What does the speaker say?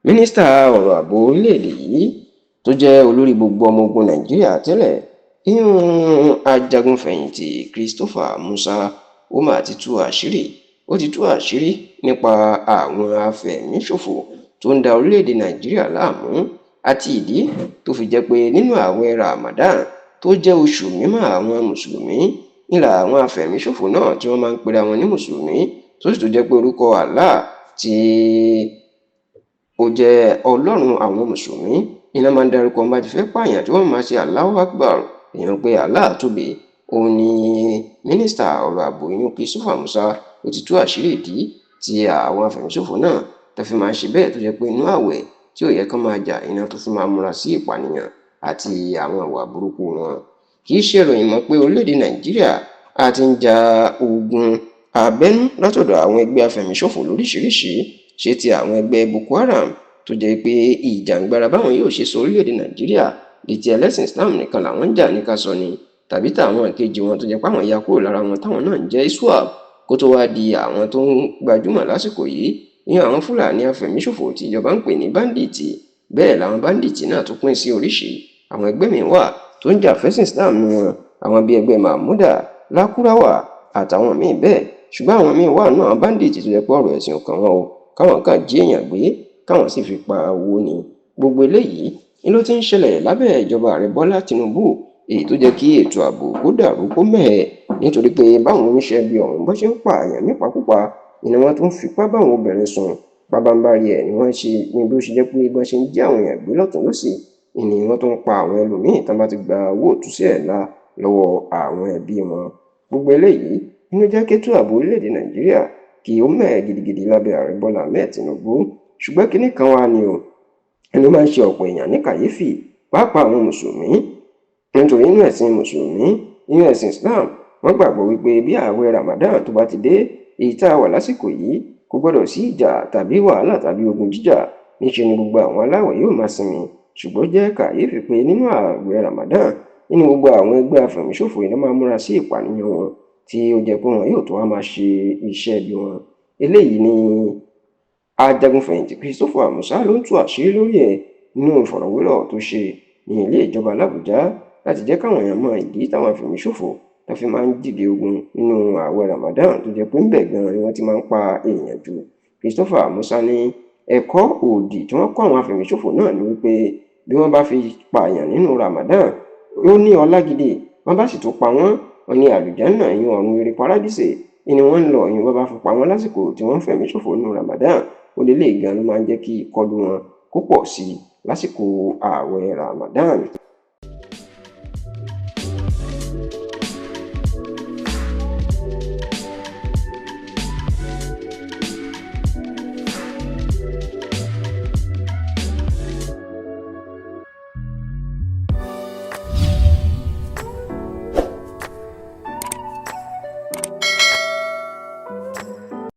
mínísítà ọ̀rọ̀ ààbò orílẹ̀-èdè yìí tó jẹ́ olórí gbogbo ọmọ ogun nàìjíríà tẹ́lẹ̀ ìyún ajagunfẹ̀yìntì Christopher Musa ti tú àṣírí nípa àwọn afẹ̀míṣòfò tó ń da orílẹ̀-èdè nàìjíríà láàmú àti ìdí tó fi jẹ́ pé nínú ààwẹ̀ Ramadan tó jẹ́ oṣù mímọ́ àwọn mùsùlùmí nílà àwọn afẹ̀míṣòfò náà tí wọ́n máa ń pera wọn ní mùsùlùmí tó sì tó jẹ́ pé orúkọ Allah tí ó jẹ́ ọlọ́run àwọn mùsùlùmí iná máa ń darúkọ bá ti fẹ́ pààyàn tí wọ́n máa ṣe Allahu Akbar èèyàn pé Allah tóbi. Òun ni mínísítà ọ̀rọ̀ ààbò ìyún Christopher Musa ó ti tú àṣírí ìdí tí àwọn afẹ̀míṣòfò náà tó fi máa ń ṣe bẹ́ẹ̀ tó jẹ́ pé inú ààwẹ̀ tí ò yẹ kán máa jà iná tó fi máa múra sí ìpànìyàn àti àwọn ìwà burúkú wọn. Kì í ṣe ìròyìn mọ́ pé orílẹ̀-èdè Nàìjíríà a ti ń ja ogun abẹ́nú látọ̀dọ̀ àwọn ẹgbẹ́ afẹ̀míṣòfò lóríṣìíríṣìí ṣe ti àwọn ẹgbẹ́ Boko Haram tó jẹ́ pé ìjàngbara báwọn yóò ṣe sọ orílẹ̀-èdè Nàìjíríà di ti ẹlẹ́sìn Islam nìkan làwọn ń jà ní ká sọ ni tàbí táwọn ìkejì wọn tó jẹ́ pé àwọn ya kúrò lára wọn táwọn náà ń jẹ́ ISWAP kó tó wá di àwọn tó ń gbajúmọ̀ lásìkò yìí ní àwọn Fúlàní afẹ̀míṣòfò tí ìjọba ń pè ní báńdíìtì. Bẹ́ẹ̀ làwọn báńdíìtì náà tún pín sí oríṣìí àwọn ẹgbẹ́ míì wà tó ń jà fẹ́sìn Islam nínú wọn àwọn bíi ẹgbẹ́ Mahmuda, Lakurawa àtàwọn míì bẹ́ẹ̀. Ṣùgbọ́n àwọn míì wà náà báńdíìtì tó jẹ́ pé ọ̀rọ̀ ẹ̀sìn ọkàn wọn o káwọn kan jí èèyàn gbé káwọn sì fi pa owó ni. Gbogbo eléyìí ni ló ti ń ṣẹlẹ̀ lábẹ́ ìjọba ààrẹ Bọ́lá Tinubu èyí tó jẹ́ kí ètò ààbò kó dàrú kó mẹ́hẹ̀ nítorí pé báwọn oníṣẹ́ bí ọ̀hún bó ṣe ń pààyàn nípakúpa ni wọ́n tún fipá báwọn obìnrin sùn pabambarì ẹ̀ ni wọ́n ṣe ní bó ṣe jẹ́ pé bọ́n ṣe ń jí àwọn èèyàn gbé lọ́tùn lósì ni wọ́n tún pa àwọn ẹlòmíín tán bá ti gba owó òtúsílẹ̀ ńlá lọ́wọ́ àwọn ẹbí wọn. Gbogbo eléyìí inú jẹ́ kí ètò ààbò orílẹ̀-èdè Nàìjíríà kí ó mẹ́hẹ̀ gidigidi lábẹ́ ààrẹ Bọ́lá Ahmed Tinubu. Ṣùgbọ́n kinní kan wà ní o ẹni máa ń ṣe ọ̀pọ̀ èèyàn ní kàyéfì pàápàá àwọn mùsùlùmí nítorí inú ẹ̀sìn mùsùlùmí nínú ẹ̀sìn Islam wọ́n gbàgbọ́ wípé bí ààwẹ̀ Ramadan tó bá ti dé èyí tá a wà lásìkò yìí kò gbọ́dọ̀ sí ìjà tàbí wàhálà tàbí ogun jíjà níṣe ni gbogbo àwọn aláwẹ̀ yóò máa sinmi. Ṣùgbọ́n jẹ́ kàyéfì pé nínú ààwẹ̀ Ramadan nínú gbogbo àwọn ẹgbẹ́ afẹ̀míṣòfò iná máa múra sí ìpànìyàn wọn tí ó jẹ́ pé wọn yóò tó wá máa ṣe iṣẹ́ bí wọn. Eléyìí ni ajagunfẹ̀yìntì Christopher Musa ló ń tú àṣírí lórí ẹ̀ nínú ìfọ̀rọ̀wérọ̀ tó ṣe ní ilé ìjọba l'Àbújá láti jẹ́ káwọn èèyàn mọ ìdí táwọn afẹ̀míṣòfò tó fi máa ń dìde ogun nínú ààwẹ̀ Ramadan tó jẹ́ pé ń bẹ̀ gan-an ni wọ́n ti máa ń pa èèyàn jù. Christopher Musa ní ẹ̀kọ́ òdì tí wọ́n kọ́ àwọn afẹ̀míṣòfò náà ni wípé bí wọ́n bá fi pààyàn nínú Ramadan ó ní ọlá gidi wọ́n bá sì tún pa wọ́n ní àlùjánnà ìyún ọ̀run eré paradíṣe ni wọ́n ń lọ ìyún wọ́n bá fi pa wọ́n lásìkò tí wọ́n ń fẹ̀míṣòfò nínú Ramadan ó lè lè gan ló máa ń jẹ́ kí ìkọlù wọn kó pọ̀ sí i lásìkò ààwẹ̀ Ramadan.